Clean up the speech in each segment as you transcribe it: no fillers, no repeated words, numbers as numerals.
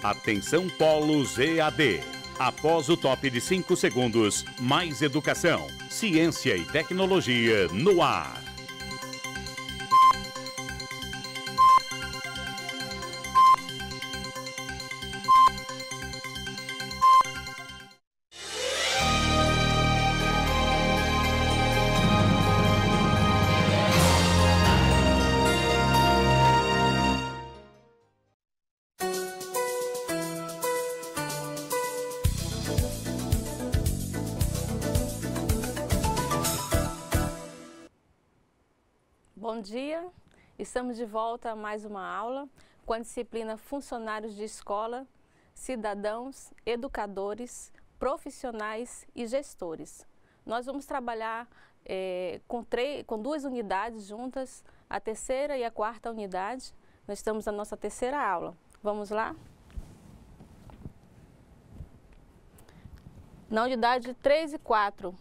Atenção Polos EAD. Após o top de 5 segundos, mais educação, ciência e tecnologia no ar. Bom dia, estamos de volta a mais uma aula com a disciplina Funcionários de Escola, Cidadãos, Educadores, Profissionais e Gestores. Nós vamos trabalhar com duas unidades juntas, a terceira e a quarta unidade. Nós estamos na nossa terceira aula. Vamos lá? Na unidade 3 e 4.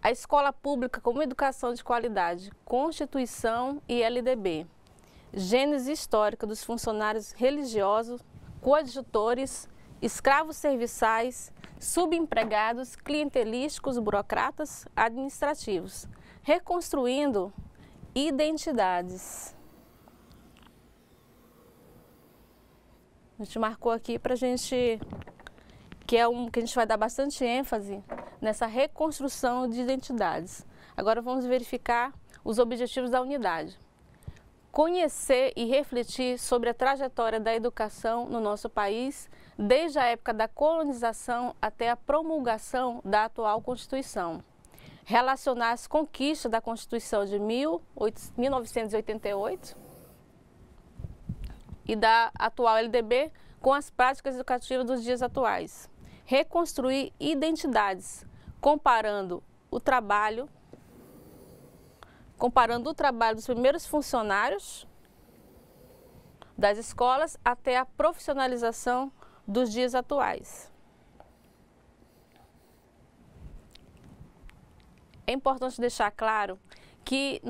A escola pública como educação de qualidade, Constituição e LDB. Gênese histórica dos funcionários religiosos, coadjutores, escravos serviçais, subempregados, clientelísticos, burocratas, administrativos. Reconstruindo identidades. A gente marcou aqui para a gente... que a gente vai dar bastante ênfase nessa reconstrução de identidades. Agora vamos verificar os objetivos da unidade. Conhecer e refletir sobre a trajetória da educação no nosso país, desde a época da colonização até a promulgação da atual Constituição. Relacionar as conquistas da Constituição de 1988 e da atual LDB com as práticas educativas dos dias atuais. Reconstruir identidades, comparando o trabalho dos primeiros funcionários das escolas até a profissionalização dos dias atuais. É importante deixar claro que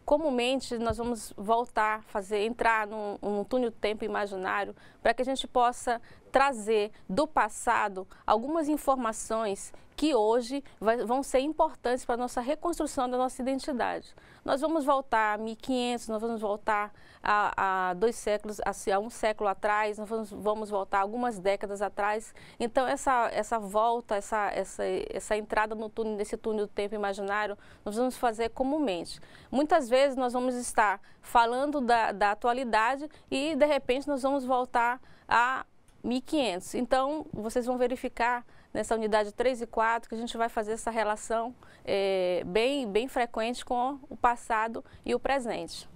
comumente nós vamos voltar, entrar num túnel do tempo imaginário para que a gente possa trazer do passado algumas informações que hoje vão ser importantes para a nossa reconstrução da nossa identidade. Nós vamos voltar a 1500, nós vamos voltar a 2 séculos, a 1 século atrás, nós vamos voltar algumas décadas atrás. Então essa volta, essa entrada nesse túnel do tempo imaginário, nós vamos fazer comumente. Muitas vezes nós vamos estar falando da atualidade e de repente nós vamos voltar a 1500. Então, vocês vão verificar nessa unidade 3 e 4 que a gente vai fazer essa relação bem frequente com o passado e o presente.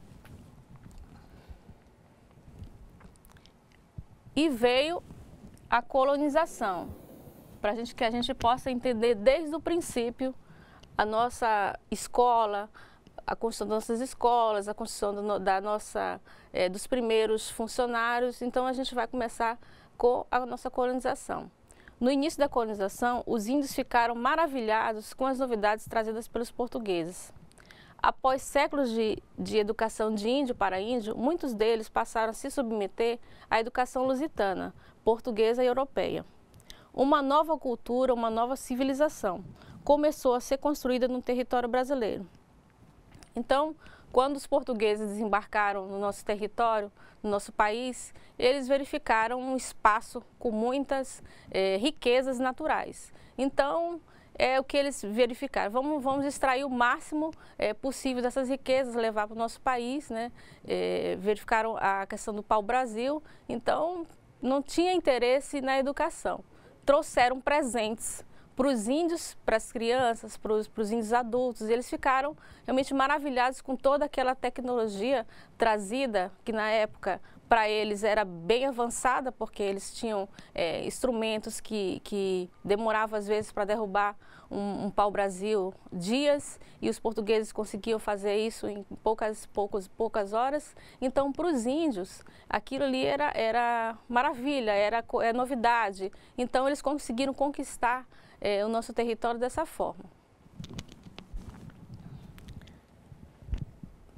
E veio a colonização, para que a gente possa entender desde o princípio a nossa escola, a construção das nossas escolas, a construção dos primeiros funcionários. Então, a gente vai começar com a nossa colonização. No início da colonização, os índios ficaram maravilhados com as novidades trazidas pelos portugueses. Após séculos de educação de índio para índio, muitos deles passaram a se submeter à educação lusitana, portuguesa e europeia. Uma nova cultura, uma nova civilização começou a ser construída no território brasileiro. Então, quando os portugueses desembarcaram no nosso território, no nosso país, eles verificaram um espaço com muitas riquezas naturais. Então, é o que eles verificaram. Vamos extrair o máximo possível dessas riquezas, levar para o nosso país, né? Verificaram a questão do pau-brasil, então não tinha interesse na educação. Trouxeram presentes para os índios, para as crianças, para os índios adultos. Eles ficaram realmente maravilhados com toda aquela tecnologia trazida, que na época para eles era bem avançada, porque eles tinham instrumentos que demoravam às vezes para derrubar um pau-brasil dias, e os portugueses conseguiam fazer isso em poucas horas. Então, para os índios, aquilo ali era maravilha, era novidade. Então, eles conseguiram conquistar o nosso território dessa forma.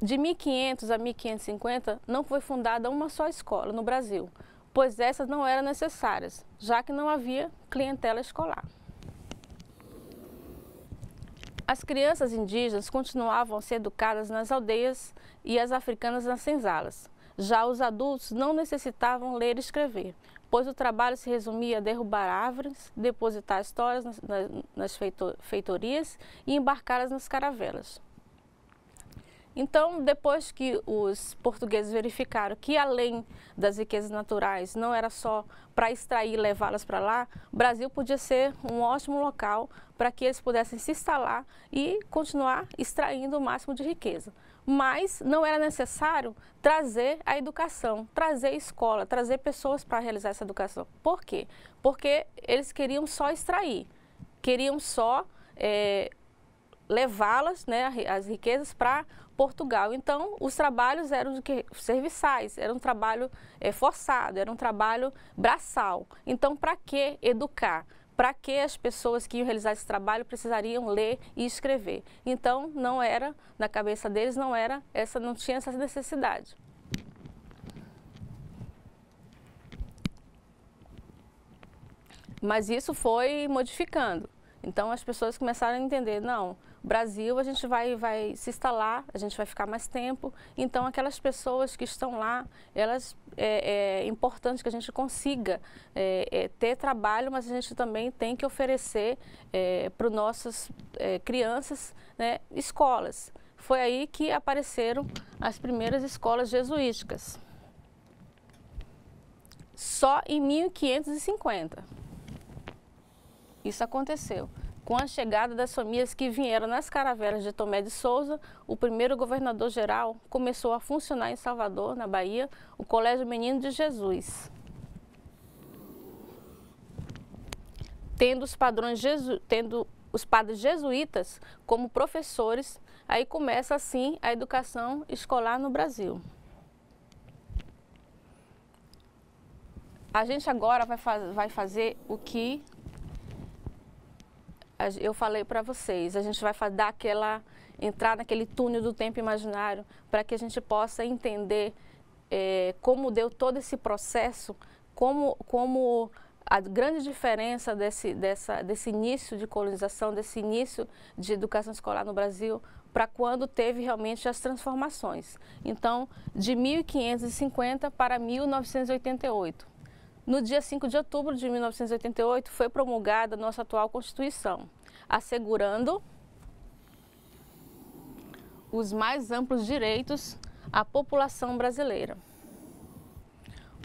De 1500 a 1550, não foi fundada uma só escola no Brasil. pois essas não eram necessárias, já que não havia clientela escolar. As crianças indígenas continuavam a ser educadas nas aldeias e as africanas nas senzalas. Já os adultos não necessitavam ler e escrever, pois o trabalho se resumia a derrubar árvores, depositar histórias nas feitorias e embarcá-las nas caravelas. Então, depois que os portugueses verificaram que, além das riquezas naturais, não era só para extrair e levá-las para lá, o Brasil podia ser um ótimo local para que eles pudessem se instalar e continuar extraindo o máximo de riqueza. Mas não era necessário trazer a educação, trazer a escola, trazer pessoas para realizar essa educação. Por quê? Porque eles queriam só extrair, queriam só levá-las, né, as riquezas para Portugal. Então, os trabalhos eram serviçais, era um trabalho forçado, era um trabalho braçal. Então, para que educar? Para que as pessoas que iam realizar esse trabalho precisariam ler e escrever? Então, não era, na cabeça deles, não tinha essa necessidade. Mas isso foi modificando. Então, as pessoas começaram a entender, não, Brasil, a gente vai se instalar, a gente vai ficar mais tempo. Então, aquelas pessoas que estão lá, é importante que a gente consiga ter trabalho, mas a gente também tem que oferecer para as nossas crianças, né, escolas. Foi aí que apareceram as primeiras escolas jesuíticas. Só em 1550. Isso aconteceu. Com a chegada das famílias que vieram nas caravelas de Tomé de Souza, o primeiro governador-geral começou a funcionar em Salvador, na Bahia, o Colégio Menino de Jesus. Tendo os padres jesuítas como professores, aí começa assim a educação escolar no Brasil. A gente agora vai fazer o que eu falei para vocês, a gente vai entrar naquele túnel do tempo imaginário para que a gente possa entender como deu todo esse processo, como a grande diferença desse início de colonização, desse início de educação escolar no Brasil, para quando teve realmente as transformações. Então, de 1550 para 1988. No dia 5 de outubro de 1988, foi promulgada a nossa atual Constituição, assegurando os mais amplos direitos à população brasileira.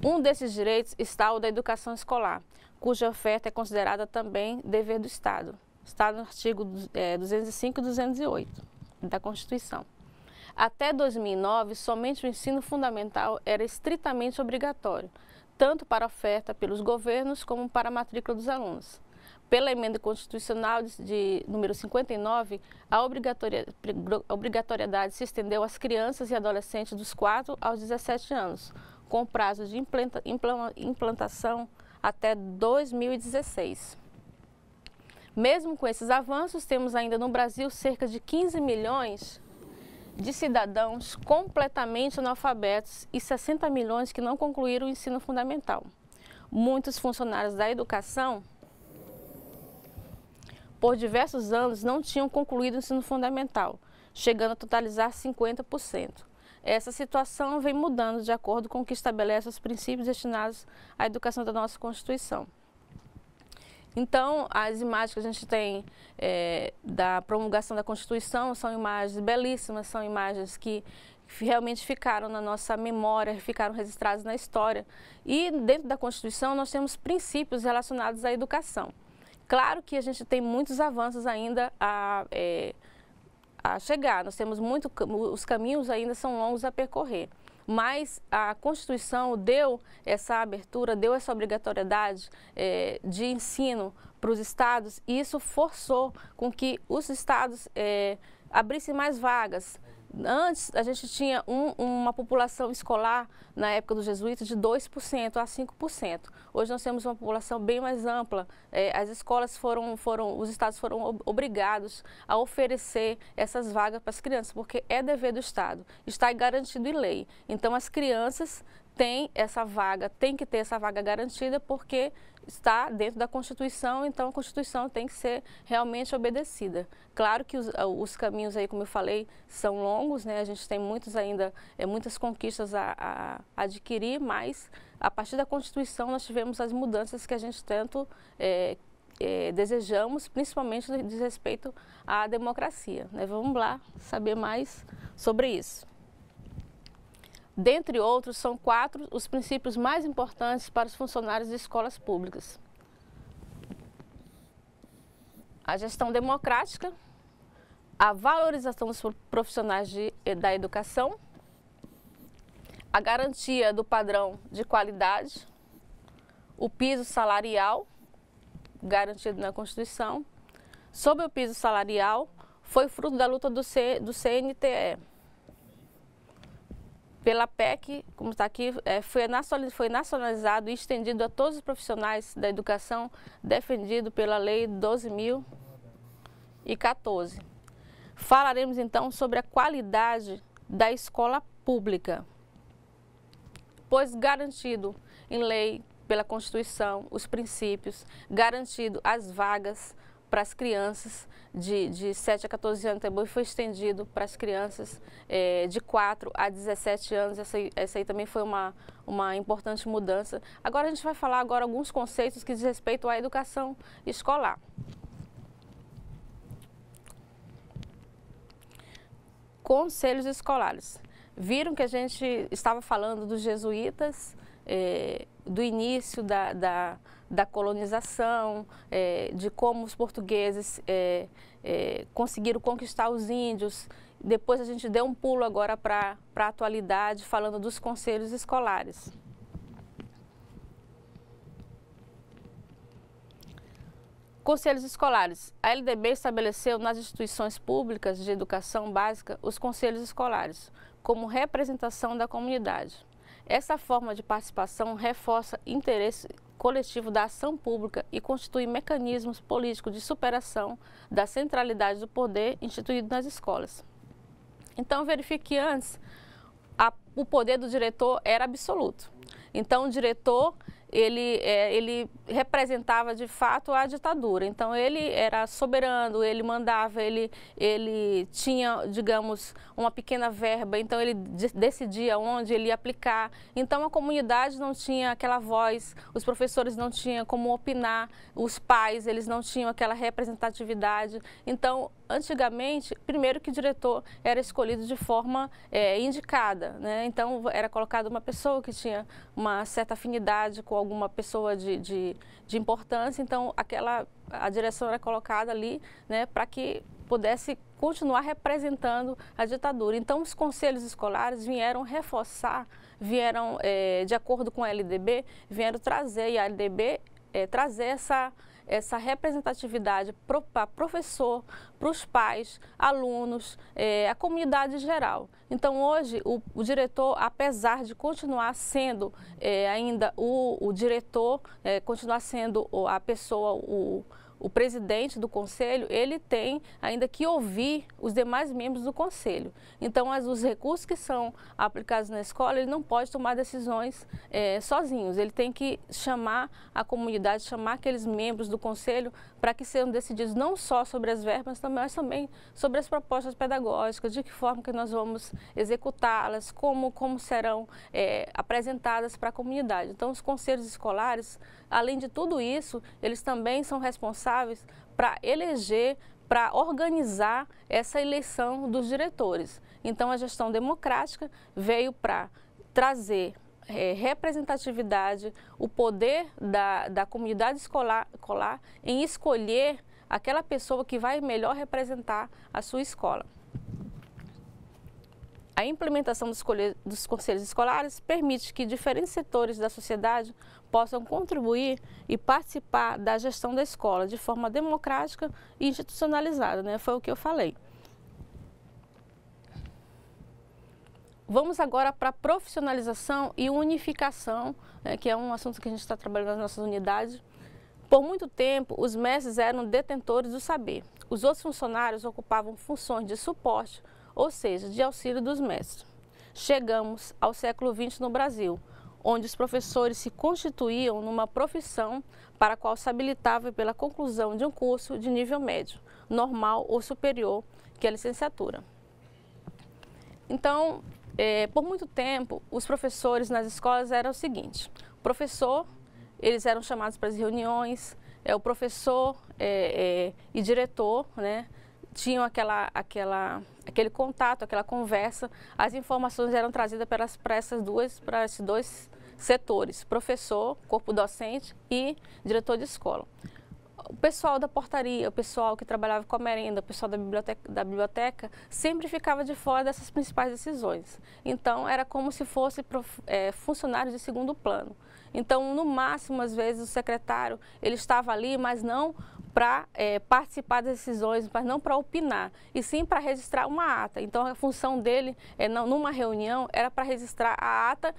Um desses direitos está o da educação escolar, cuja oferta é considerada também dever do Estado. Está no artigo 205 e 208 da Constituição. Até 2009, somente o ensino fundamental era estritamente obrigatório, tanto para a oferta pelos governos como para a matrícula dos alunos. Pela emenda constitucional de número 59, a obrigatoriedade se estendeu às crianças e adolescentes dos 4 aos 17 anos, com prazo de implantação até 2016. Mesmo com esses avanços, temos ainda no Brasil cerca de 15 milhões de cidadãos completamente analfabetos e 60 milhões que não concluíram o ensino fundamental. Muitos funcionários da educação, por diversos anos, não tinham concluído o ensino fundamental, chegando a totalizar 50%. Essa situação vem mudando de acordo com o que estabelece os princípios destinados à educação da nossa Constituição. Então, as imagens que a gente tem da promulgação da Constituição são imagens belíssimas, são imagens que realmente ficaram na nossa memória, ficaram registradas na história. E dentro da Constituição nós temos princípios relacionados à educação. Claro que a gente tem muitos avanços ainda a chegar, nós temos os caminhos ainda são longos a percorrer. Mas a Constituição deu essa abertura, deu essa obrigatoriedade de ensino para os estados e isso forçou com que os estados abrissem mais vagas. Antes, a gente tinha uma população escolar, na época dos jesuítas, de 2% a 5%. Hoje nós temos uma população bem mais ampla. As escolas os estados foram obrigados a oferecer essas vagas para as crianças, porque é dever do Estado, está garantido em lei. Então, as crianças tem essa vaga, tem que ter essa vaga garantida, porque está dentro da Constituição, então a Constituição tem que ser realmente obedecida. Claro que os caminhos aí, como eu falei, são longos, né? A gente tem muitas conquistas a adquirir, mas a partir da Constituição nós tivemos as mudanças que a gente tanto desejamos, principalmente no diz respeito à democracia, né? Vamos lá saber mais sobre isso. Dentre outros, são 4 os princípios mais importantes para os funcionários de escolas públicas: a gestão democrática, a valorização dos profissionais da educação, a garantia do padrão de qualidade, o piso salarial, garantido na Constituição. Sobre o piso salarial, foi fruto da luta do CNTE. Pela PEC, como está aqui, foi nacionalizado e estendido a todos os profissionais da educação, defendido pela Lei 12.014. Falaremos então sobre a qualidade da escola pública, pois garantido em lei, pela Constituição, os princípios, garantido as vagas para as crianças de 7 a 14 anos, também foi estendido para as crianças de 4 a 17 anos, essa aí também foi uma importante mudança. Agora a gente vai falar alguns conceitos que diz respeito à educação escolar. Conselhos escolares. Viram que a gente estava falando dos jesuítas, do início da colonização, de como os portugueses conseguiram conquistar os índios. Depois a gente deu um pulo agora para a atualidade, falando dos conselhos escolares. Conselhos escolares. A LDB estabeleceu nas instituições públicas de educação básica os conselhos escolares, como representação da comunidade. Essa forma de participação reforça interesse coletivo da ação pública e constitui mecanismos políticos de superação da centralidade do poder instituído nas escolas. Então, verifique que antes o poder do diretor era absoluto. Então, o diretor ele representava de fato a ditadura. Então ele era soberano, ele mandava, ele tinha, digamos, uma pequena verba, então ele decidia onde ele ia aplicar. Então a comunidade não tinha aquela voz, os professores não tinham como opinar, os pais, eles não tinham aquela representatividade. Então, antigamente, primeiro que o diretor era escolhido de forma indicada, né? Então era colocada uma pessoa que tinha uma certa afinidade com alguma pessoa de importância, então a direção era colocada ali, né, para que pudesse continuar representando a ditadura. Então os conselhos escolares vieram reforçar, vieram, de acordo com a LDB, vieram trazer, e a LDB trazer essa representatividade para professor, para os pais, alunos, a comunidade em geral. Então, hoje, o diretor, apesar de continuar sendo ainda o diretor, continuar sendo a pessoa, o presidente do conselho, ele tem ainda que ouvir os demais membros do conselho. Então, os recursos que são aplicados na escola, ele não pode tomar decisões sozinhos. Ele tem que chamar a comunidade, chamar aqueles membros do conselho para que sejam decididos não só sobre as verbas, mas também sobre as propostas pedagógicas, de que forma que nós vamos executá-las, como serão apresentadas para a comunidade. Então, os conselhos escolares, além de tudo isso, eles também são responsáveis para eleger, para organizar essa eleição dos diretores. Então, a gestão democrática veio para trazer representatividade, o poder da comunidade escolar em escolher aquela pessoa que vai melhor representar a sua escola. A implementação dos conselhos escolares permite que diferentes setores da sociedade possam contribuir e participar da gestão da escola de forma democrática e institucionalizada, né? Foi o que eu falei. Vamos agora para a profissionalização e unificação, né, que é um assunto que a gente está trabalhando nas nossas unidades. Por muito tempo, os mestres eram detentores do saber. Os outros funcionários ocupavam funções de suporte, ou seja, de auxílio dos mestres. Chegamos ao século XX no Brasil, onde os professores se constituíam numa profissão para a qual se habilitava pela conclusão de um curso de nível médio, normal ou superior, que é a licenciatura. Então, por muito tempo, os professores nas escolas eram o seguinte: o professor, eles eram chamados para as reuniões, o professor e diretor, né, tinham aquele contato, aquela conversa, as informações eram trazidas para esses dois setores: professor, corpo docente e diretor de escola. O pessoal da portaria, o pessoal que trabalhava com a merenda, o pessoal da biblioteca sempre ficava de fora dessas principais decisões. Então, era como se fosse funcionário de segundo plano. Então, no máximo, às vezes, o secretário ele estava ali, mas não para participar das decisões, mas não para opinar, e sim para registrar uma ata. Então, a função dele, numa reunião, era para registrar a ata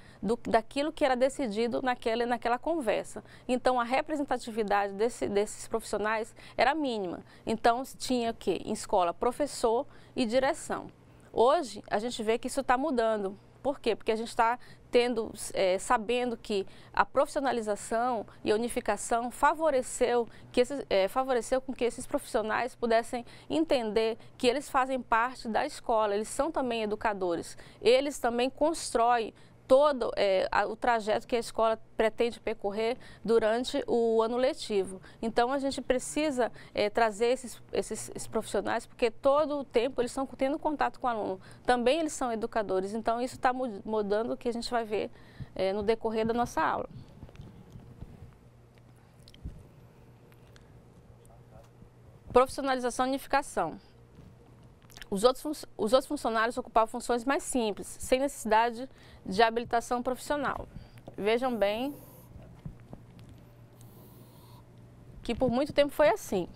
daquilo que era decidido naquela conversa. Então, a representatividade desses profissionais era mínima. Então, tinha o quê? Em escola, professor e direção. Hoje, a gente vê que isso está mudando. Por quê? Porque a gente está sabendo que a profissionalização e a unificação favoreceu com que esses profissionais pudessem entender que eles fazem parte da escola, eles são também educadores, eles também constroem todo o trajeto que a escola pretende percorrer durante o ano letivo. Então, a gente precisa trazer esses profissionais, porque todo o tempo eles estão tendo contato com o aluno. Também eles são educadores, então isso está mudando o que a gente vai ver no decorrer da nossa aula. Profissionalização e unificação. Os outros funcionários ocupavam funções mais simples, sem necessidade de habilitação profissional. Vejam bem que por muito tempo foi assim.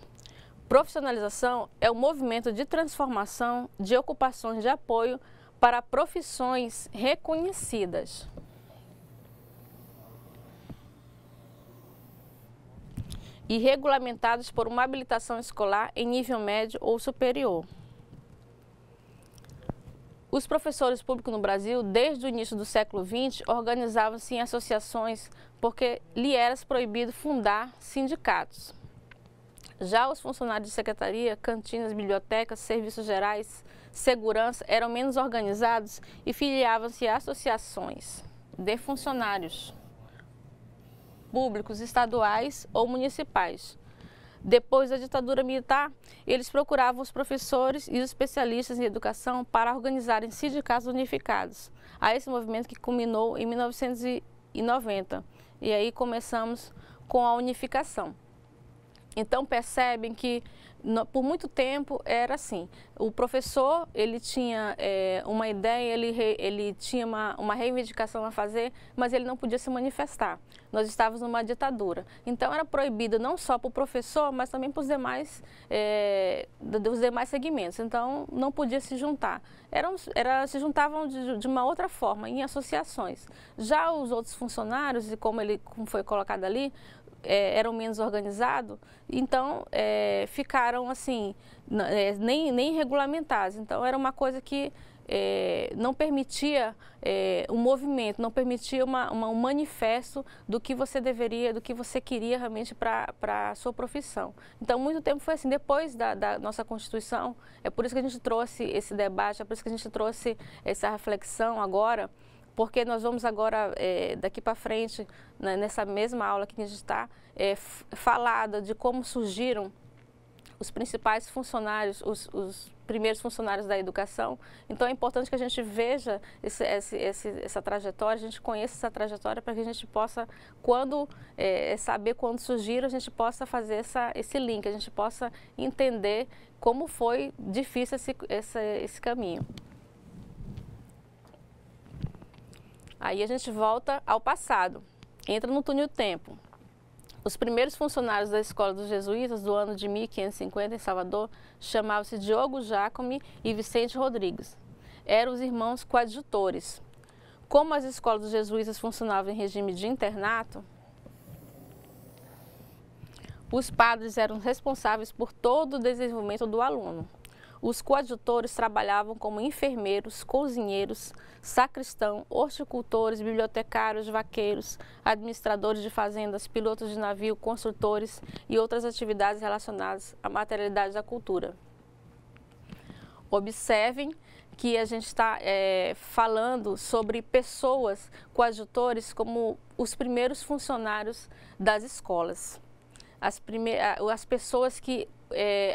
Profissionalização é o movimento de transformação de ocupações de apoio para profissões reconhecidas. E regulamentados por uma habilitação escolar em nível médio ou superior. Os professores públicos no Brasil, desde o início do século XX, organizavam-se em associações porque lhe era proibido fundar sindicatos. Já os funcionários de secretaria, cantinas, bibliotecas, serviços gerais, segurança eram menos organizados e filiavam-se a associações de funcionários públicos, estaduais ou municipais. Depois da ditadura militar, eles procuravam os professores e os especialistas em educação para organizarem sindicatos unificados. A esse movimento que culminou em 1990. E aí começamos com a unificação. Então percebem que por muito tempo era assim: o professor ele tinha uma ideia, ele tinha uma reivindicação a fazer, mas ele não podia se manifestar. Nós estávamos numa ditadura, então era proibido não só para o professor, mas também para os demais segmentos. Então não podia se juntar. Se juntavam de uma outra forma, em associações. Já os outros funcionários, e como foi colocado ali, eram menos organizados, então ficaram assim, nem regulamentados. Então era uma coisa que não permitia um movimento, não permitia um manifesto do que você deveria, do que você queria realmente para a sua profissão. Então muito tempo foi assim. Depois da nossa Constituição, é por isso que a gente trouxe esse debate, é por isso que a gente trouxe essa reflexão agora, porque nós vamos agora, daqui para frente, nessa mesma aula que a gente está, falar de como surgiram os principais funcionários, os primeiros funcionários da educação. Então é importante que a gente veja essa trajetória, a gente conheça essa trajetória para que a gente possa, saber quando surgiram, a gente possa fazer esse link, a gente possa entender como foi difícil esse caminho. Aí a gente volta ao passado, entra no túnel do tempo. Os primeiros funcionários da Escola dos Jesuítas do ano de 1550 em Salvador chamavam-se Diogo Jacome e Vicente Rodrigues. Eram os irmãos coadjutores. Como as escolas dos jesuítas funcionavam em regime de internato, os padres eram responsáveis por todo o desenvolvimento do aluno. Os coadjutores trabalhavam como enfermeiros, cozinheiros, sacristão, horticultores, bibliotecários, vaqueiros, administradores de fazendas, pilotos de navio, construtores e outras atividades relacionadas à materialidade da cultura. Observem que a gente está falando sobre pessoas, coadjutores, como os primeiros funcionários das escolas. As pessoas que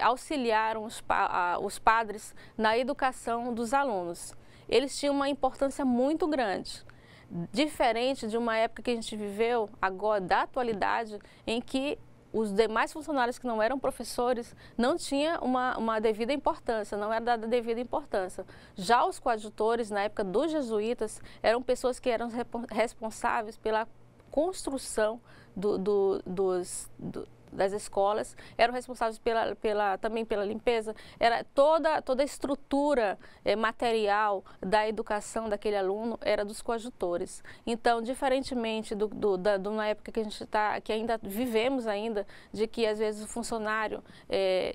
auxiliaram os padres na educação dos alunos. Eles tinham uma importância muito grande, diferente de uma época que a gente viveu agora, da atualidade, em que os demais funcionários que não eram professores não tinham uma devida importância, não era dada devida importância. Já os coadjutores, na época dos jesuítas, eram pessoas que eram responsáveis pela construção das escolas, eram responsáveis também pela limpeza, era toda a estrutura material da educação daquele aluno era dos coadjutores. Então, diferentemente de uma época que a gente que ainda vivemos ainda, de que às vezes o funcionário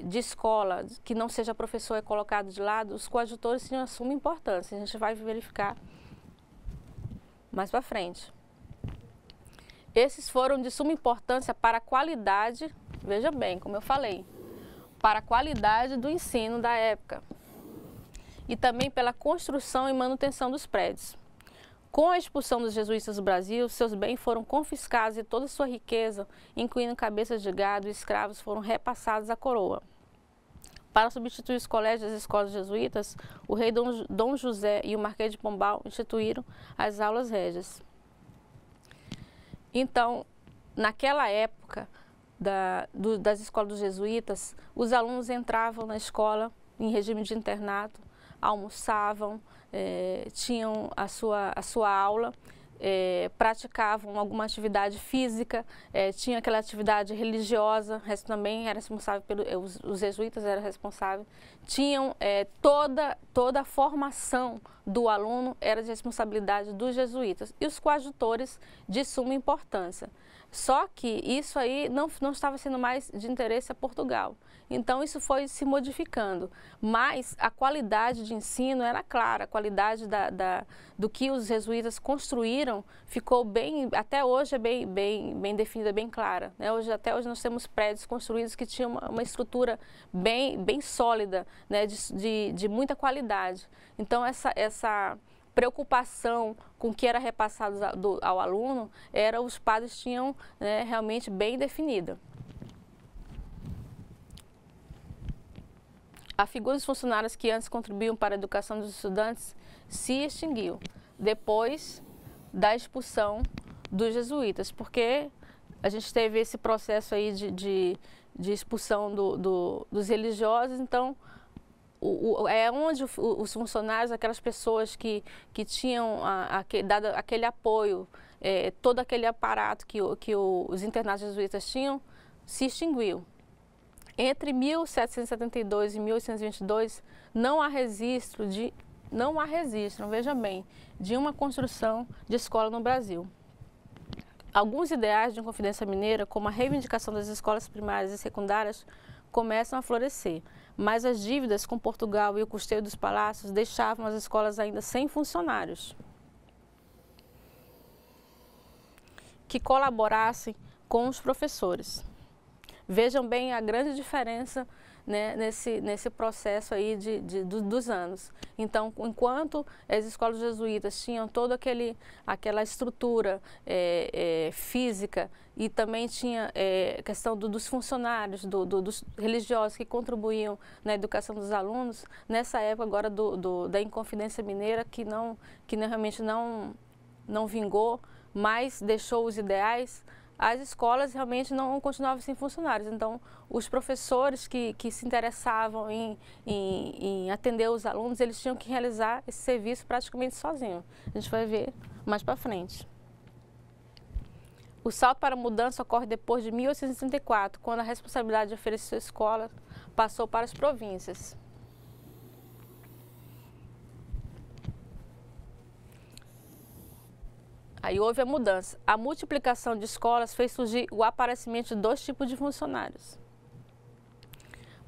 de escola que não seja professor é colocado de lado, os coadjutores tinham uma suma importância. A gente vai verificar mais para frente. Esses foram de suma importância para a qualidade, veja bem, como eu falei, para a qualidade do ensino da época e também pela construção e manutenção dos prédios. Com a expulsão dos jesuítas do Brasil, seus bens foram confiscados e toda sua riqueza, incluindo cabeças de gado e escravos, foram repassados à coroa. Para substituir os colégios e as escolas jesuítas, o rei Dom José e o Marquês de Pombal instituíram as aulas régias. Então, naquela época das escolas dos jesuítas, os alunos entravam na escola em regime de internato, almoçavam, tinham a sua aula, praticavam alguma atividade física, tinha aquela atividade religiosa, também era responsável os jesuítas eram responsáveis, tinham toda a formação do aluno era de responsabilidade dos jesuítas e os coadjutores de suma importância. Só que isso aí não estava sendo mais de interesse a Portugal. Então isso foi se modificando, mas a qualidade de ensino era clara, a qualidade do que os jesuítas construíram ficou bem, até hoje é bem definida, bem clara, né? Até hoje nós temos prédios construídos que tinham uma estrutura bem sólida, né? de muita qualidade. Então essa preocupação com o que era repassado ao aluno, os padres tinham, né, realmente bem definida. A figura dos funcionários que antes contribuíam para a educação dos estudantes se extinguiu depois da expulsão dos jesuítas, porque a gente teve esse processo aí de expulsão dos religiosos, então onde os funcionários, aquelas pessoas que tinham dado aquele apoio, todo aquele aparato que os internatos jesuítas tinham, se extinguiu. Entre 1772 e 1822, não há registro, veja bem, de uma construção de escola no Brasil. Alguns ideais de Inconfidência Mineira, como a reivindicação das escolas primárias e secundárias, começam a florescer, mas as dívidas com Portugal e o custeio dos palácios deixavam as escolas ainda sem funcionários que colaborassem com os professores. Vejam bem a grande diferença, né, nesse processo aí dos anos. Então, enquanto as escolas jesuítas tinham toda aquela estrutura física e também tinha a questão dos funcionários, dos religiosos que contribuíam na educação dos alunos, nessa época agora da Inconfidência Mineira, que realmente não vingou, mas deixou os ideais, as escolas realmente não continuavam sem funcionários. Então, os professores que se interessavam em atender os alunos, eles tinham que realizar esse serviço praticamente sozinhos. A gente vai ver mais para frente. O salto para a mudança ocorre depois de 1864, quando a responsabilidade de oferecer a escola passou para as províncias. Aí houve a mudança. A multiplicação de escolas fez surgir o aparecimento de dois tipos de funcionários.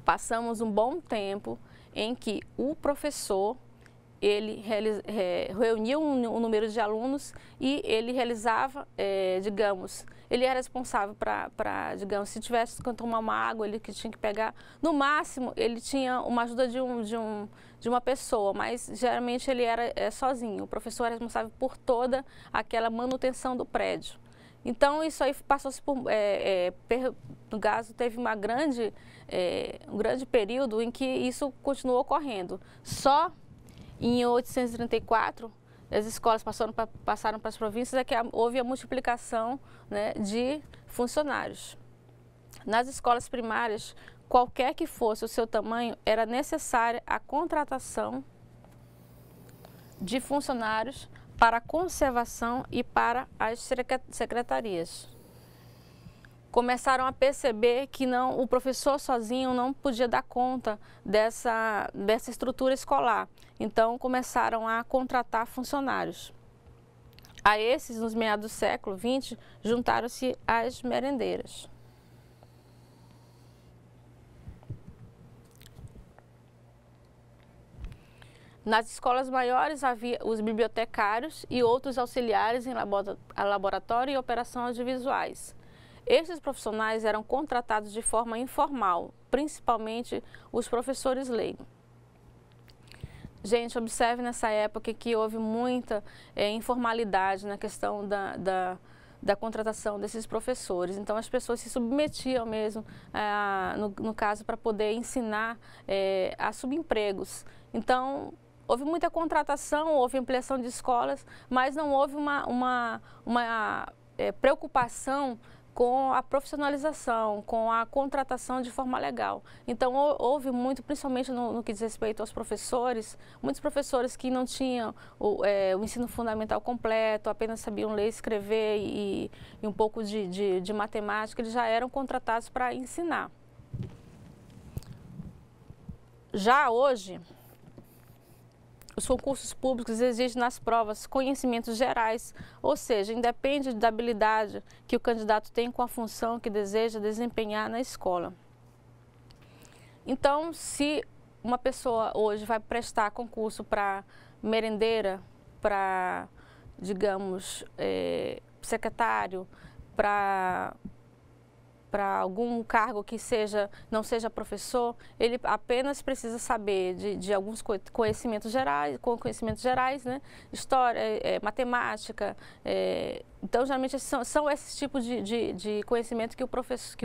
Passamos um bom tempo em que o professor ele reunia um número de alunos e ele realizava, digamos, ele era responsável para, digamos, se tivesse que tomar uma água, ele que tinha que pegar, no máximo ele tinha uma ajuda de uma pessoa, mas geralmente ele era sozinho. O professor era responsável por toda aquela manutenção do prédio. Então isso aí passou-se por, no caso, teve um grande período em que isso continuou ocorrendo. Só em 1834, as escolas passaram para as províncias, é que houve a multiplicação, né, de funcionários. Nas escolas primárias, qualquer que fosse o seu tamanho, era necessária a contratação de funcionários para a conservação e para as secretarias. Começaram a perceber que o professor sozinho não podia dar conta dessa estrutura escolar. Então, começaram a contratar funcionários. A esses, nos meados do século XX, juntaram-se as merendeiras. Nas escolas maiores havia os bibliotecários e outros auxiliares em laboratório e operação audiovisuais. Estes profissionais eram contratados de forma informal, principalmente os professores leigos. Gente, observe nessa época que houve muita informalidade na questão da contratação desses professores. Então, as pessoas se submetiam mesmo, no caso, para poder ensinar a subempregos. Então, houve muita contratação, houve ampliação de escolas, mas não houve uma preocupação com a profissionalização, com a contratação de forma legal. Então, houve muito, principalmente no que diz respeito aos professores, muitos professores que não tinham o ensino fundamental completo, apenas sabiam ler, escrever e um pouco de matemática, eles já eram contratados para ensinar. Já hoje, os concursos públicos exigem nas provas conhecimentos gerais, ou seja, independe da habilidade que o candidato tem com a função que deseja desempenhar na escola. Então, se uma pessoa hoje vai prestar concurso para merendeira, para, digamos, secretário, para algum cargo que não seja professor, ele apenas precisa saber de alguns conhecimentos gerais, né? História, matemática. Então, geralmente, são esses tipos de conhecimento que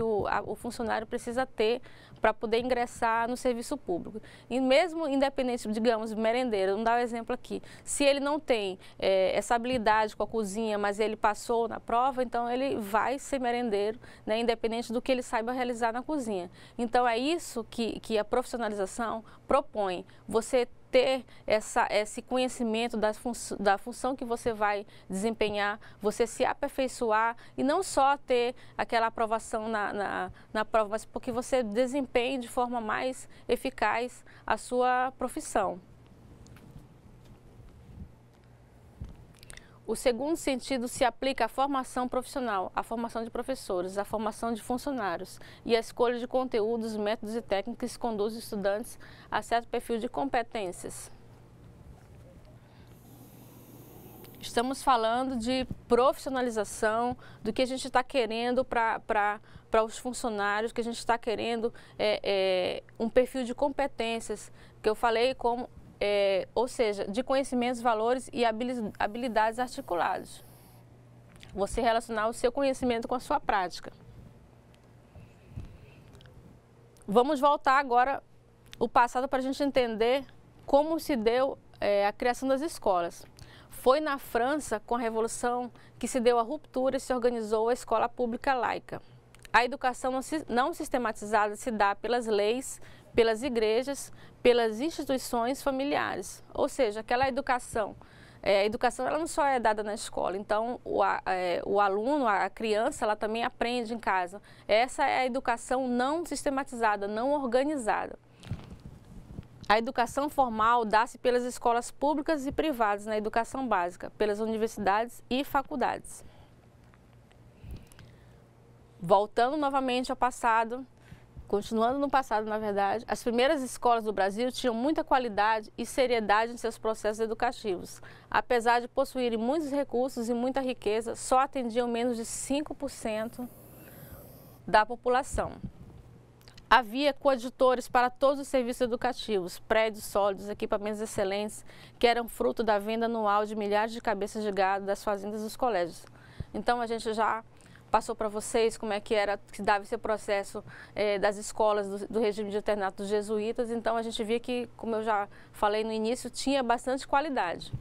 o funcionário precisa ter para poder ingressar no serviço público. E mesmo independente, digamos, merendeiro, vamos dar um exemplo aqui, se ele não tem essa habilidade com a cozinha, mas ele passou na prova, então ele vai ser merendeiro, né, independente do que ele saiba realizar na cozinha. Então, é isso que a profissionalização propõe, você ter esse conhecimento da função que você vai desempenhar, você se aperfeiçoar e não só ter aquela aprovação na prova, mas porque você desempenhe de forma mais eficaz a sua profissão. O segundo sentido se aplica à formação profissional, à formação de professores, à formação de funcionários e à escolha de conteúdos, métodos e técnicas que conduzem os estudantes a certo perfil de competências. Estamos falando de profissionalização, do que a gente está querendo para os funcionários, que a gente está querendo um perfil de competências, que eu falei como... ou seja, de conhecimentos, valores e habilidades articulados. Você relacionar o seu conhecimento com a sua prática. Vamos voltar agora o passado para a gente entender como se deu a criação das escolas. Foi na França, com a Revolução, que se deu a ruptura e se organizou a escola pública laica. A educação não sistematizada se dá pelas leis, pelas igrejas, pelas instituições familiares. Ou seja, aquela educação, a educação ela não só é dada na escola, então o aluno, a criança, ela também aprende em casa. Essa é a educação não sistematizada, não organizada. A educação formal dá-se pelas escolas públicas e privadas na educação básica, pelas universidades e faculdades. Voltando novamente ao passado, Continuando no passado, na verdade, as primeiras escolas do Brasil tinham muita qualidade e seriedade em seus processos educativos. Apesar de possuírem muitos recursos e muita riqueza, só atendiam menos de 5% da população. Havia coadjutores para todos os serviços educativos, prédios sólidos, equipamentos excelentes, que eram fruto da venda anual de milhares de cabeças de gado das fazendas dos colégios. Então, a gente já passou para vocês como é que era, que dava esse processo das escolas do regime de internato dos jesuítas. Então, a gente via que, como eu já falei no início, tinha bastante qualidade.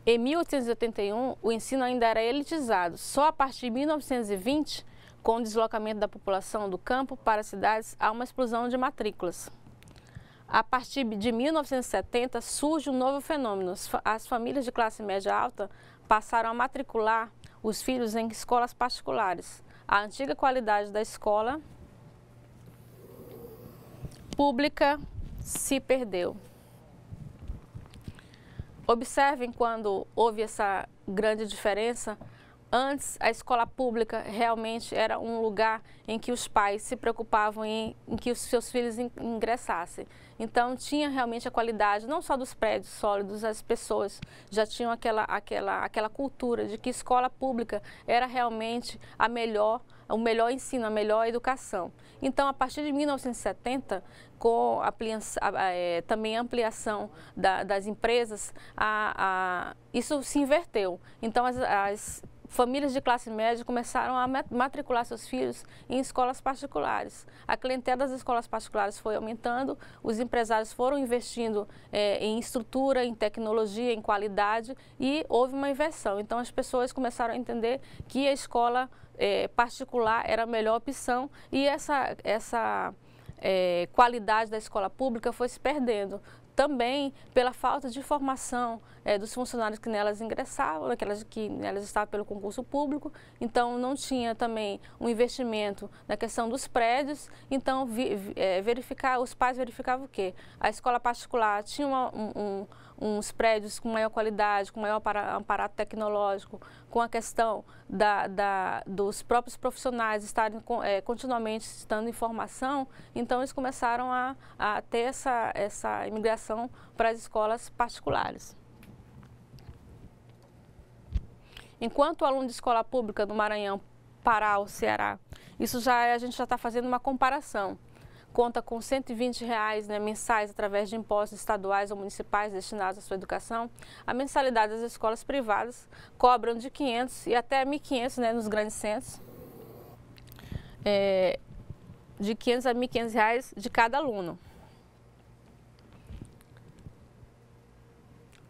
Em 1881, o ensino ainda era elitizado. Só a partir de 1920, com o deslocamento da população do campo para as cidades, há uma explosão de matrículas. A partir de 1970, surge um novo fenômeno. As famílias de classe média alta passaram a matricular os filhos em escolas particulares. A antiga qualidade da escola pública se perdeu. Observem quando houve essa grande diferença. Antes, a escola pública realmente era um lugar em que os pais se preocupavam em que os seus filhos ingressassem. Então, tinha realmente a qualidade, não só dos prédios sólidos, as pessoas já tinham aquela cultura de que escola pública era realmente o melhor ensino, a melhor educação. Então, a partir de 1970, com também a ampliação das empresas, isso se inverteu. Então, as famílias de classe média começaram a matricular seus filhos em escolas particulares. A clientela das escolas particulares foi aumentando, os empresários foram investindo em estrutura, em tecnologia, em qualidade, e houve uma inversão. Então, as pessoas começaram a entender que a escola particular era a melhor opção, e essa qualidade da escola pública foi se perdendo. Também pela falta de formação dos funcionários que nelas ingressavam, que nelas estavam pelo concurso público. Então, não tinha também um investimento na questão dos prédios. Então, os pais verificavam o quê? A escola particular tinha uns prédios com maior qualidade, com maior aparato tecnológico, com a questão dos próprios profissionais estarem continuamente estando em formação. Então, eles começaram a ter essa imigração para as escolas particulares. Enquanto o aluno de escola pública do Maranhão, Pará ou Ceará, a gente já está fazendo uma comparação. Conta com R$ 120 mensais através de impostos estaduais ou municipais destinados à sua educação. A mensalidade das escolas privadas cobram de R$ 500 e até R$ 1.500 nos grandes centros. De R$ 500 a R$ 1.500 de cada aluno.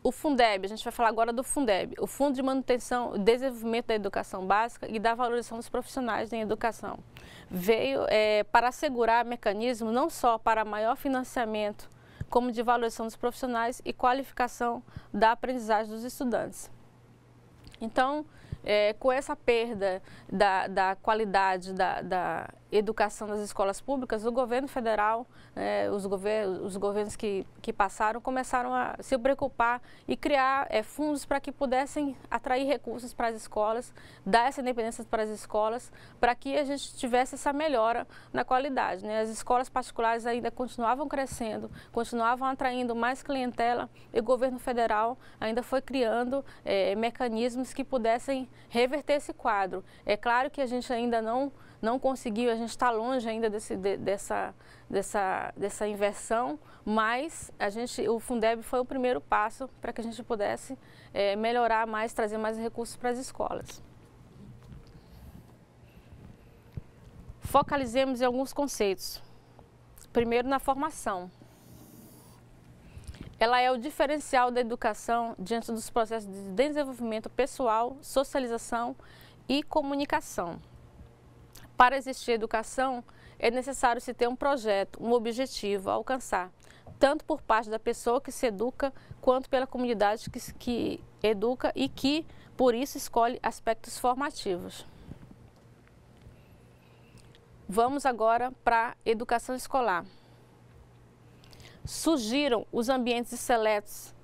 O Fundeb, a gente vai falar agora do Fundeb, o Fundo de Manutenção e Desenvolvimento da Educação Básica e da Valorização dos Profissionais em Educação. Veio para assegurar mecanismos não só para maior financiamento, como de valorização dos profissionais e qualificação da aprendizagem dos estudantes. Então, com essa perda da qualidade da educação das escolas públicas, o governo federal, os governos que passaram, começaram a se preocupar e criar fundos para que pudessem atrair recursos para as escolas, dar essa independência para as escolas, para que a gente tivesse essa melhora na qualidade, né? As escolas particulares ainda continuavam crescendo, continuavam atraindo mais clientela, e o governo federal ainda foi criando mecanismos que pudessem reverter esse quadro. É claro que a gente ainda não conseguiu, a gente está longe ainda dessa inversão, mas o Fundeb foi o primeiro passo para que a gente pudesse melhorar mais, trazer mais recursos para as escolas. Focalizemos em alguns conceitos. Primeiro, na formação. Ela é o diferencial da educação diante dos processos de desenvolvimento pessoal, socialização e comunicação. Para existir educação, é necessário se ter um projeto, um objetivo a alcançar, tanto por parte da pessoa que se educa, quanto pela comunidade que educa e que, por isso, escolhe aspectos formativos. Vamos agora para a educação escolar. Surgiram os ambientes seletos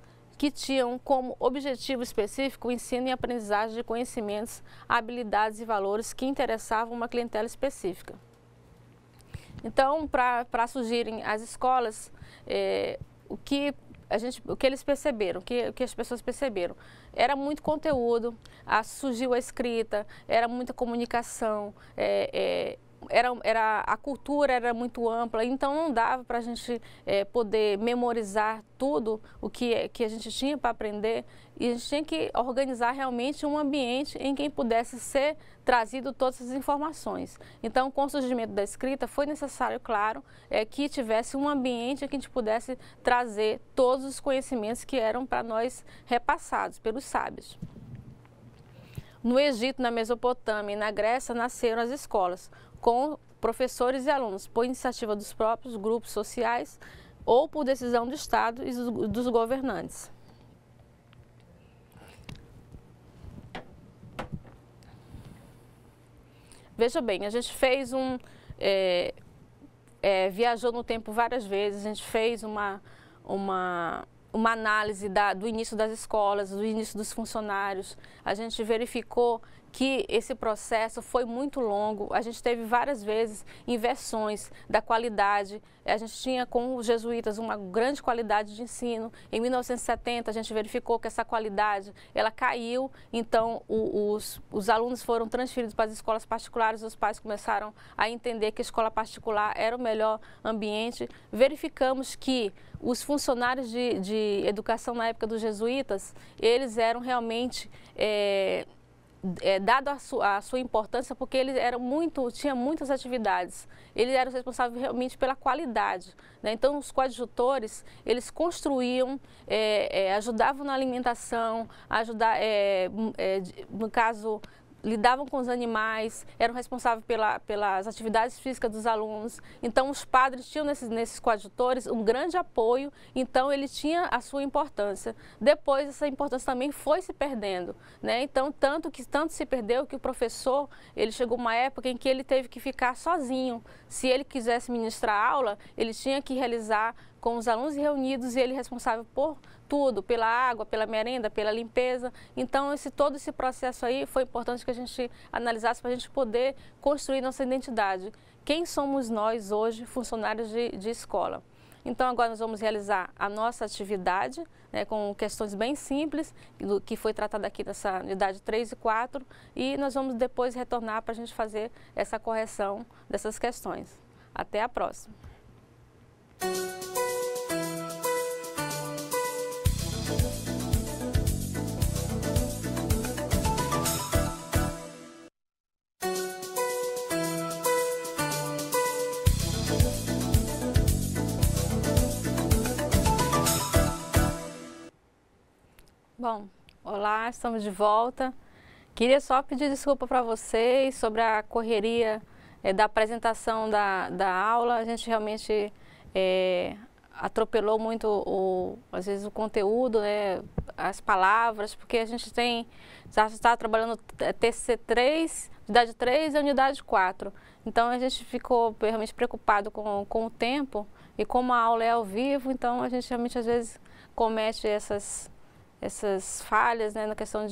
que tinham como objetivo específico o ensino e aprendizagem de conhecimentos, habilidades e valores que interessavam uma clientela específica. Então, para surgirem as escolas, o que eles perceberam, o que as pessoas perceberam, era muito conteúdo, surgiu a escrita, era muita comunicação, a cultura era muito ampla, então não dava para a gente poder memorizar tudo o que a gente tinha para aprender, e a gente tinha que organizar realmente um ambiente em que pudesse ser trazido todas essas informações. Então, com o surgimento da escrita, foi necessário, claro, que tivesse um ambiente em que a gente pudesse trazer todos os conhecimentos que eram para nós repassados pelos sábios. No Egito, na Mesopotâmia e na Grécia nasceram as escolas, com professores e alunos, por iniciativa dos próprios grupos sociais ou por decisão do Estado e dos governantes. Veja bem, a gente fez viajou no tempo várias vezes, a gente fez uma análise do início das escolas, do início dos funcionários. A gente verificou que esse processo foi muito longo, a gente teve várias vezes inversões da qualidade. A gente tinha com os jesuítas uma grande qualidade de ensino. Em 1970 a gente verificou que essa qualidade ela caiu, então os alunos foram transferidos para as escolas particulares, os pais começaram a entender que a escola particular era o melhor ambiente. Verificamos que os funcionários de educação na época dos jesuítas, eles eram realmente dado a sua importância, porque eles tinham muitas atividades, eles eram responsáveis realmente pela qualidade, né? Então, os coadjutores, eles construíam, ajudavam na alimentação, no caso, lidavam com os animais, eram responsáveis pelas atividades físicas dos alunos. Então, os padres tinham nesses coadjutores um grande apoio, então ele tinha a sua importância. Depois, essa importância também foi se perdendo, né? Então, tanto se perdeu que o professor, ele chegou uma época em que ele teve que ficar sozinho. Se ele quisesse ministrar aula, ele tinha que realizar com os alunos reunidos e ele responsável por tudo, pela água, pela merenda, pela limpeza. Então, todo esse processo aí foi importante que a gente analisasse para a gente poder construir nossa identidade. Quem somos nós hoje, funcionários de escola? Então, agora nós vamos realizar a nossa atividade, né, com questões bem simples, que foi tratada aqui nessa unidade 3 e 4, e nós vamos depois retornar para a gente fazer essa correção dessas questões. Até a próxima. Bom, olá, estamos de volta. Queria só pedir desculpa para vocês sobre a correria da apresentação da aula. A gente realmente atropelou muito, às vezes, o conteúdo, né, as palavras, porque a gente já está trabalhando TC3, unidade 3 e unidade 4. Então, a gente ficou realmente preocupado com o tempo e como a aula é ao vivo, então a gente realmente, às vezes, comete essas falhas, né, na questão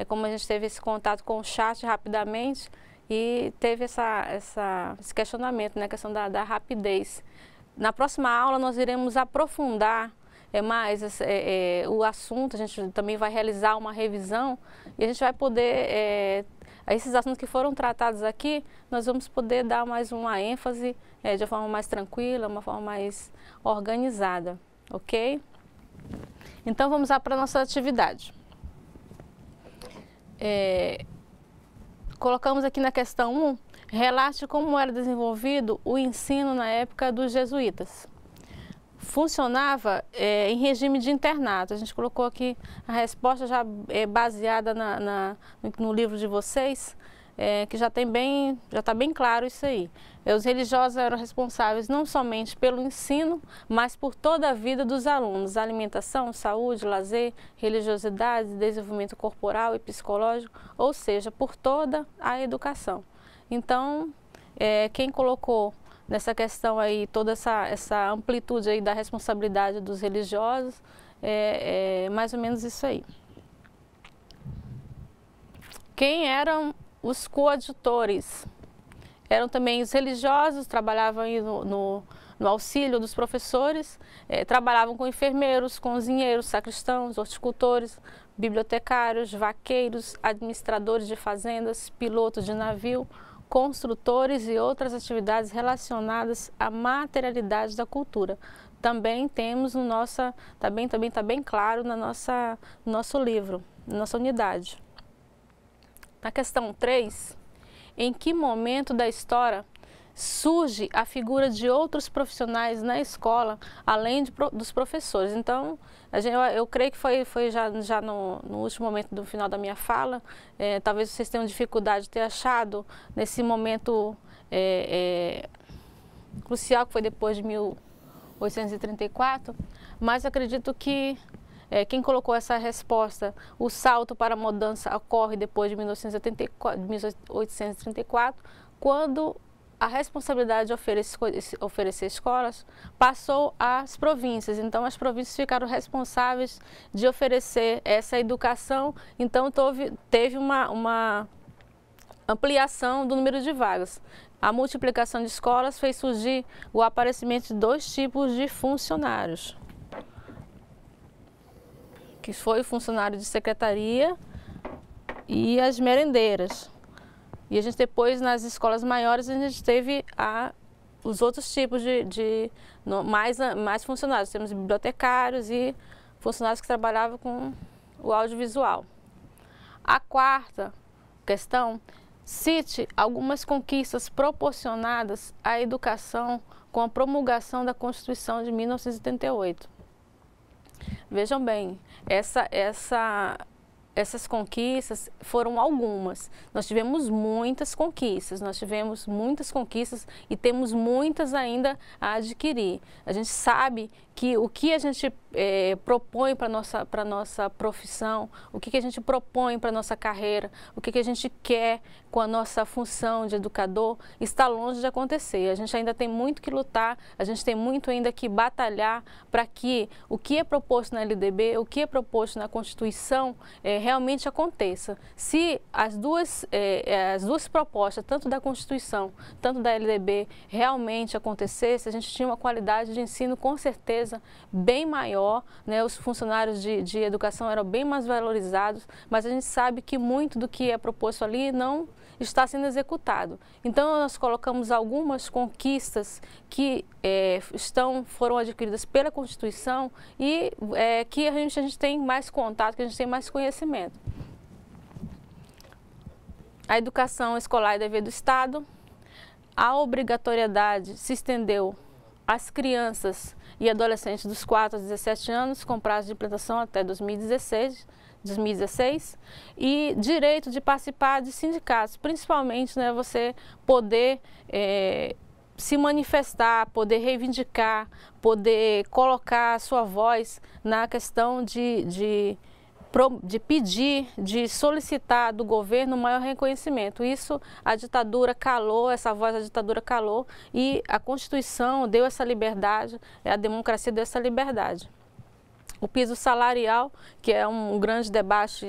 como a gente teve esse contato com o chat rapidamente e teve esse questionamento, né, a questão da rapidez. Na próxima aula nós iremos aprofundar mais o assunto, a gente também vai realizar uma revisão e a gente vai poder, esses assuntos que foram tratados aqui, nós vamos poder dar mais uma ênfase de uma forma mais tranquila, uma forma mais organizada, ok? Então, vamos lá para a nossa atividade. Colocamos aqui na questão 1, relate como era desenvolvido o ensino na época dos jesuítas. Funcionava em regime de internato. A gente colocou aqui a resposta já baseada no livro de vocês, que já está bem claro isso aí. Os religiosos eram responsáveis não somente pelo ensino, mas por toda a vida dos alunos, alimentação, saúde, lazer, religiosidade, desenvolvimento corporal e psicológico, ou seja, por toda a educação. Então, quem colocou nessa questão aí toda essa amplitude aí da responsabilidade dos religiosos mais ou menos isso aí. Quem eram os coadjutores? Eram também os religiosos, trabalhavam aí no auxílio dos professores, trabalhavam com enfermeiros, cozinheiros, sacristãos, horticultores, bibliotecários, vaqueiros, administradores de fazendas, pilotos de navio, construtores e outras atividades relacionadas à materialidade da cultura. Também temos no também está bem claro no nosso livro, na nossa unidade. Na questão 3, em que momento da história surge a figura de outros profissionais na escola, além dos professores? Então, eu creio que foi já no último momento do final da minha fala, talvez vocês tenham dificuldade de ter achado nesse momento crucial que foi depois de 1834, mas acredito que quem colocou essa resposta, o salto para a mudança ocorre depois de 1834, quando a responsabilidade de oferecer escolas passou às províncias. Então, as províncias ficaram responsáveis de oferecer essa educação. Então, teve uma ampliação do número de vagas. A multiplicação de escolas fez surgir o aparecimento de 2 tipos de funcionários, que foi o funcionário de secretaria e as merendeiras. E a gente depois, nas escolas maiores, a gente teve os outros tipos mais funcionários. Temos bibliotecários e funcionários que trabalhavam com o audiovisual. A quarta questão, cite algumas conquistas proporcionadas à educação com a promulgação da Constituição de 1988. Vejam bem, essas conquistas foram algumas. Nós tivemos muitas conquistas e temos muitas ainda a adquirir. A gente sabe que o que a gente propõe para a nossa profissão, o que a gente propõe para a nossa carreira, o que a gente quer com a nossa função de educador, está longe de acontecer. A gente ainda tem muito que lutar, a gente tem muito ainda que batalhar para que o que é proposto na LDB, o que é proposto na Constituição, realmente aconteça. Se as duas propostas, tanto da Constituição, tanto da LDB, realmente acontecessem, a gente tinha uma qualidade de ensino com certeza bem maior, né? Os funcionários de educação eram bem mais valorizados, mas a gente sabe que muito do que é proposto ali não está sendo executado. Então, nós colocamos algumas conquistas que foram adquiridas pela Constituição e que a gente tem mais contato, que a gente tem mais conhecimento. A educação escolar é dever do Estado. A obrigatoriedade se estendeu às crianças e adolescentes dos 4 a 17 anos, com prazo de implantação até 2016, e direito de participar de sindicatos, principalmente, né, você poder se manifestar, poder reivindicar, poder colocar a sua voz na questão de pedir, de solicitar do governo maior reconhecimento. Isso a ditadura calou, essa voz da ditadura calou, e a Constituição deu essa liberdade, a democracia deu essa liberdade. O piso salarial, que é um grande debate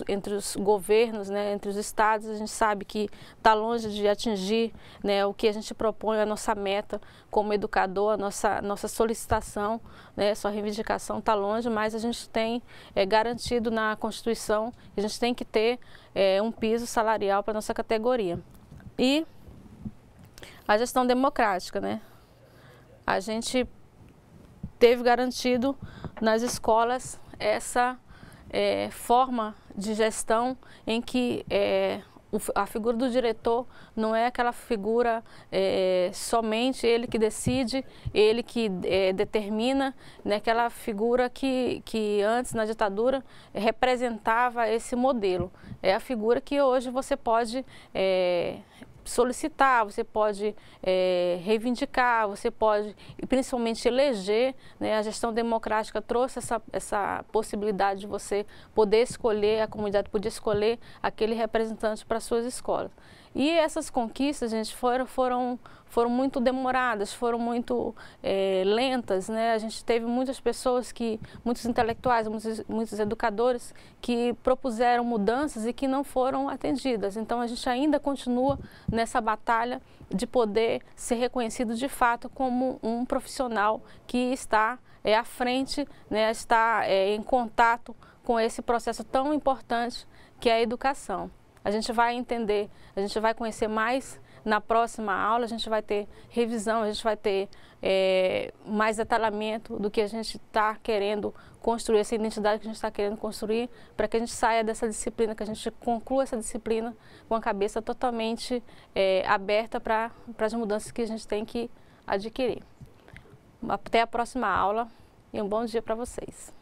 entre os governos, né, entre os estados, a gente sabe que está longe de atingir, né, o que a gente propõe, a nossa meta como educador, a nossa solicitação, né, sua reivindicação está longe, mas a gente tem garantido na Constituição, a gente tem que ter um piso salarial para a nossa categoria. E a gestão democrática, né? A gente teve garantido nas escolas essa forma de gestão em que a figura do diretor não é aquela figura somente ele que decide, ele que determina, né, aquela figura que antes na ditadura representava esse modelo. É a figura que hoje você pode solicitar, você pode reivindicar, você pode, principalmente, eleger, né? A gestão democrática trouxe essa possibilidade de você poder escolher, a comunidade poder escolher aquele representante para suas escolas. E essas conquistas, gente, foram muito demoradas, foram muito lentas, né? A gente teve muitas pessoas muitos intelectuais, muitos educadores que propuseram mudanças e que não foram atendidas. Então a gente ainda continua nessa batalha de poder ser reconhecido de fato como um profissional que está à frente, né? Está em contato com esse processo tão importante que é a educação. A gente vai entender, a gente vai conhecer mais na próxima aula, a gente vai ter revisão, a gente vai ter mais detalhamento do que a gente está querendo construir, essa identidade que a gente está querendo construir, para que a gente saia dessa disciplina, que a gente conclua essa disciplina com a cabeça totalmente aberta para as mudanças que a gente tem que adquirir. Até a próxima aula e um bom dia para vocês.